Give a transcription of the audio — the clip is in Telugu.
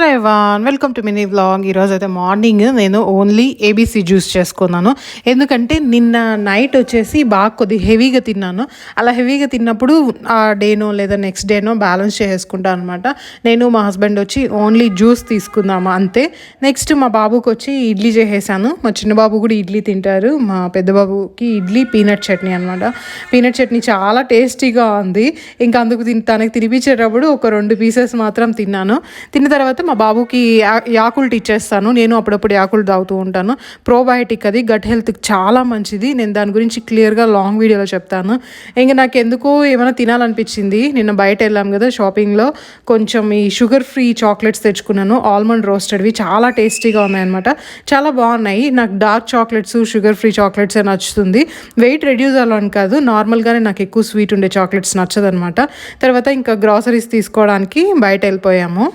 Hello everyone, welcome to mini vlog. ఈరోజు అయితే మార్నింగ్ నేను ఓన్లీ ఏబీసీ జ్యూస్ చేసుకున్నాను. ఎందుకంటే నిన్న నైట్ వచ్చేసి బాగా కొద్దిగా హెవీగా తిన్నాను. అలా హెవీగా తిన్నప్పుడు ఆ డేనో లేదా నెక్స్ట్ డేనో బ్యాలెన్స్ చేసుకుంటాను అనమాట. నేను మా హస్బెండ్ వచ్చి ఓన్లీ జ్యూస్ తీసుకుందాము అంతే. నెక్స్ట్ మా బాబుకి వచ్చి ఇడ్లీ చేసేసాను. మా చిన్న బాబు కూడా ఇడ్లీ తింటారు. మా పెద్ద బాబుకి ఇడ్లీ పీనట్ చట్నీ అనమాట. పీనట్ చట్నీ చాలా టేస్టీగా ఉంది. ఇంకా అందుకు తనకి తినిపించేటప్పుడు ఒక 2 పీసెస్ మాత్రం తిన్నాను. తిన్న తర్వాత మా బాబుకి యాకుల్ట్ ఇచ్చేస్తాను. నేను అప్పుడప్పుడు యాకుల్ట్ తాగుతూ ఉంటాను. ప్రోబయోటిక్, అది గట్ హెల్త్కి చాలా మంచిది. నేను దాని గురించి క్లియర్గా లాంగ్ వీడియోలో చెప్తాను. ఇంకా నాకు ఎందుకో ఏమైనా తినాలనిపించింది. నిన్న బయట వెళ్ళాం కదా షాపింగ్లో, కొంచెం ఈ షుగర్ ఫ్రీ చాక్లెట్స్ తెచ్చుకున్నాను. ఆల్మండ్ రోస్టెడ్వి చాలా టేస్టీగా ఉన్నాయన్నమాట. చాలా బాగున్నాయి. నాకు dark chocolates, sugar free chocolates నచ్చుతుంది. వెయిట్ రెడ్యూస్ అవ్వాలని కాదు, నార్మల్గానే నాకు ఎక్కువ స్వీట్ ఉండే చాక్లెట్స్ నచ్చదనమాట. తర్వాత ఇంకా గ్రాసరీస్ తీసుకోవడానికి బయట వెళ్ళిపోయాము.